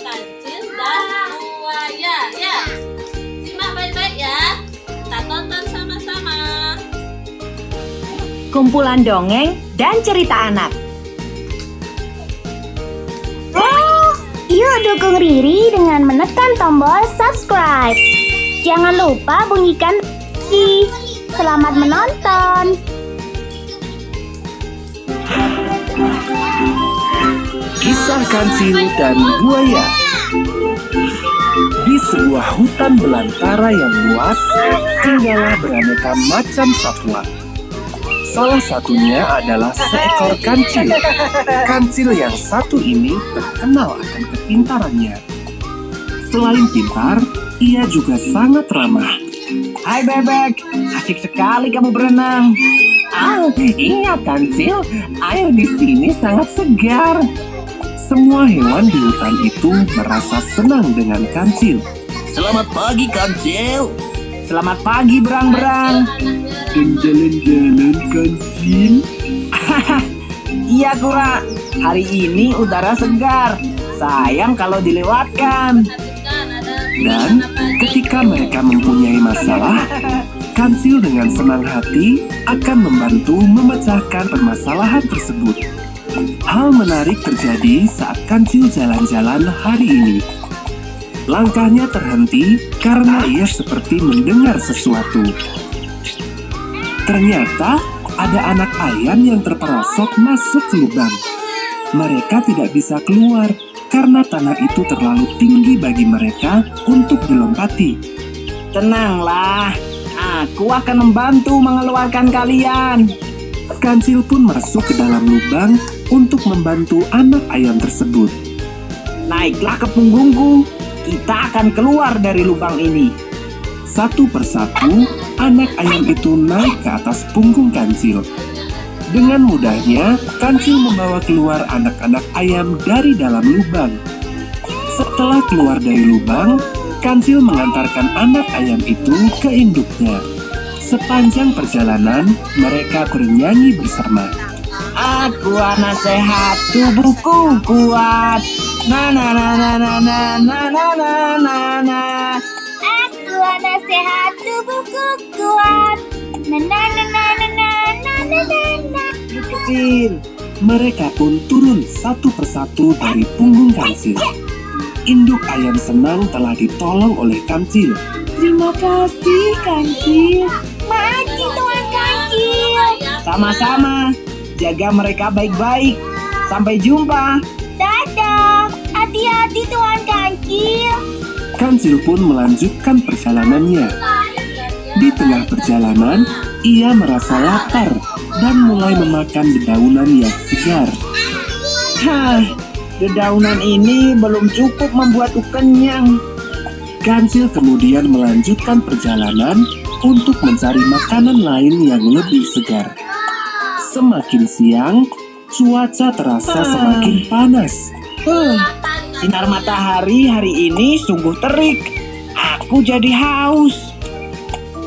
kancil, dan buaya. Ya, simak baik-baik ya. Kita tonton sama-sama. Kumpulan dongeng dan cerita anak. Yuk dukung Riri dengan menekan tombol subscribe. Jangan lupa bunyikan lonceng. Selamat menonton. Kisah Kancil dan Buaya. Di sebuah hutan belantara yang luas, tinggallah beraneka macam satwa. Salah satunya adalah seekor kancil. Kancil yang satu ini terkenal akan kepintarannya. Selain pintar, ia juga sangat ramah. Hai bebek, asik sekali kamu berenang. Iya kancil, air di sini sangat segar. Semua hewan di hutan itu merasa senang dengan kancil. Selamat pagi kancil. Selamat pagi berang-berang. Dan jalan-jalan kancil. Iya Kura, hari ini udara segar. Sayang kalau dilewatkan. Dan ketika mereka mempunyai masalah, kancil dengan senang hati akan membantu memecahkan permasalahan tersebut. Hal menarik terjadi saat kancil jalan-jalan hari ini. Langkahnya terhenti karena ia seperti mendengar sesuatu. Ternyata ada anak ayam yang terperosok masuk ke lubang. Mereka tidak bisa keluar karena tanah itu terlalu tinggi bagi mereka untuk dilompati. Tenanglah, aku akan membantu mengeluarkan kalian. Kancil pun masuk ke dalam lubang untuk membantu anak ayam tersebut. Naiklah ke punggungku, kita akan keluar dari lubang ini. Satu persatu, anak ayam itu naik ke atas punggung kancil. Dengan mudahnya, kancil membawa keluar anak-anak ayam dari dalam lubang. Setelah keluar dari lubang, kancil mengantarkan anak ayam itu ke induknya. Sepanjang perjalanan, mereka bernyanyi bersama. Aku anak sehat, tubuhku kuat. Na na na na na na na na na na na. Aku anak sehat, tubuhku kuat. Na na na na na na na na na. Kecil. Mereka pun turun satu persatu dari punggung kancil. Induk ayam senang telah ditolong oleh kancil. Terima kasih kancil. Makasih Tuan Kancil. Sama-sama. Jaga mereka baik-baik. Sampai jumpa. Dadah. Hati-hati Tuan Kancil. Kancil pun melanjutkan perjalanannya. Di tengah perjalanan, ia merasa lapar dan mulai memakan dedaunan yang segar. Dedaunan ini belum cukup membuatku kenyang. Kancil kemudian melanjutkan perjalanan untuk mencari makanan lain yang lebih segar. Semakin siang, cuaca terasa semakin panas. Sinar matahari hari ini sungguh terik. Aku jadi haus.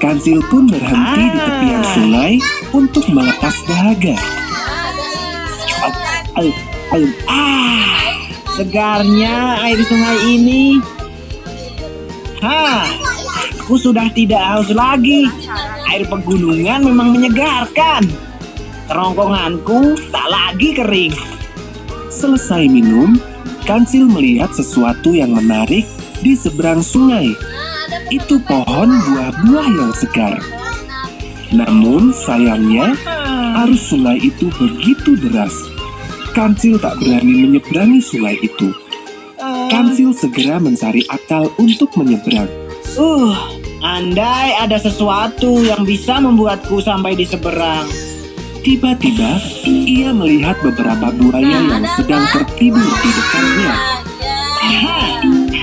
Kancil pun berhenti di tepian sungai untuk melepas dahaga. Segarnya air sungai ini. Aku sudah tidak haus lagi. Air pegunungan memang menyegarkan. Kerongkonganku tak lagi kering. Selesai minum, Kancil melihat sesuatu yang menarik di seberang sungai. Itu pohon buah-buah yang segar. Namun sayangnya, arus sungai itu begitu deras. Kancil tak berani menyeberangi sungai itu. Kancil segera mencari akal untuk menyeberang. Andai ada sesuatu yang bisa membuatku sampai di seberang. Tiba-tiba, ia melihat beberapa buaya yang sedang tertidur di dekatnya.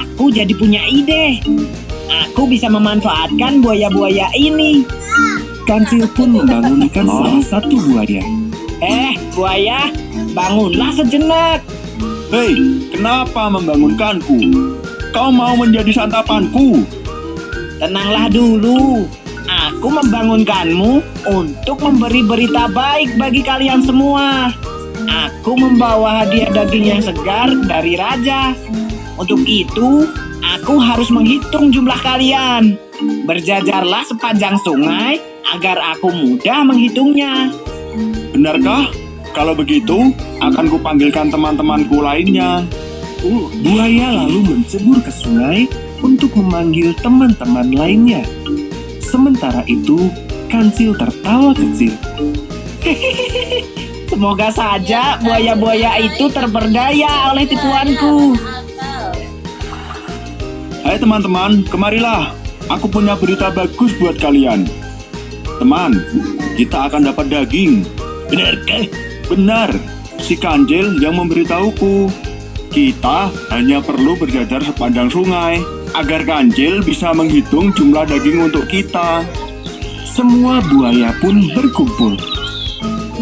Aku jadi punya ide. Aku bisa memanfaatkan buaya-buaya ini. Kancil pun membangunkan salah satu buaya. Buaya, bangunlah sejenak. Hei, kenapa membangunkanku? Kau mau menjadi santapanku? Tenanglah dulu. Aku membangunkanmu untuk memberi berita baik bagi kalian semua. Aku membawa hadiah daging yang segar dari raja. Untuk itu, aku harus menghitung jumlah kalian. Berjajarlah sepanjang sungai agar aku mudah menghitungnya. Benarkah? Kalau begitu, akan kupanggilkan teman-temanku lainnya. Buaya lalu mencebur ke sungai untuk memanggil teman-teman lainnya. Sementara itu, Kancil tertawa kecil. Semoga saja buaya-buaya itu terperdaya oleh tipuanku. Hai teman-teman, kemarilah. Aku punya berita bagus buat kalian. Teman, kita akan dapat daging. Benarkah? Benar, si Kancil yang memberitahuku. Kita hanya perlu berjajar sepanjang sungai agar Kancil bisa menghitung jumlah daging untuk kita. Semua buaya pun berkumpul.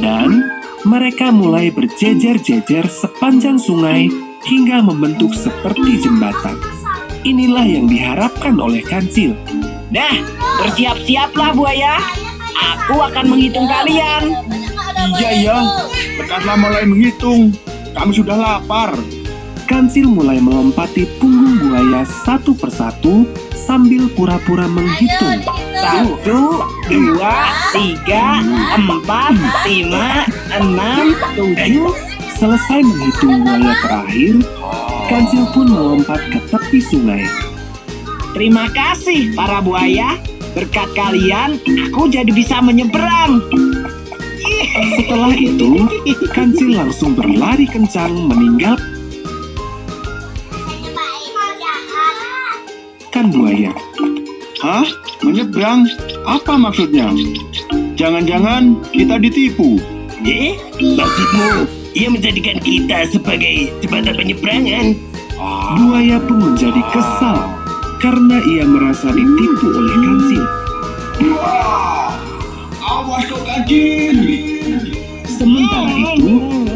Dan mereka mulai berjejer-jejer sepanjang sungai hingga membentuk seperti jembatan. Inilah yang diharapkan oleh Kancil. Nah, bersiap-siaplah buaya. Aku akan menghitung kalian. Iya ya, dekatlah mulai menghitung. Kami sudah lapar. Kancil mulai melompati punggung buaya satu persatu sambil pura-pura menghitung. 1, 2, 3, 4, 5, 6, 7. Selesai menghitung buaya terakhir, Kancil pun melompat ke tepi sungai. Terima kasih para buaya. Berkat kalian, aku jadi bisa menyeberang. Setelah itu, Kancil langsung berlari kencang meninggalkan buaya. Hah? Menyeberang? Apa maksudnya? Jangan-jangan kita ditipu. Maksudmu, ia menjadikan kita sebagai jembatan penyeberangan? Buaya pun menjadi kesal karena ia merasa ditipu oleh Kancil. Awas kau Kancil! Sementara itu,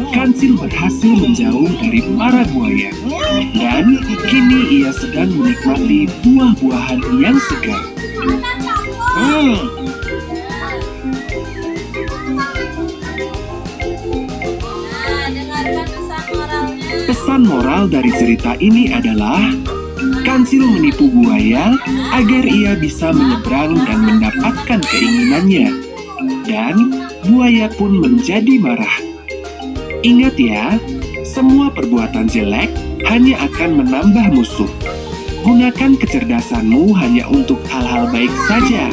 Kancil berhasil menjauh dari para buaya. Dan kini ia sedang menikmati buah-buahan yang segar. Dengarkan pesan moralnya. Pesan moral dari cerita ini adalah Kancil menipu buaya agar ia bisa menyeberang dan mendapatkan keinginannya. Dan buaya pun menjadi marah. Ingat ya, semua perbuatan jelek hanya akan menambah musuh. Gunakan kecerdasanmu hanya untuk hal-hal baik saja.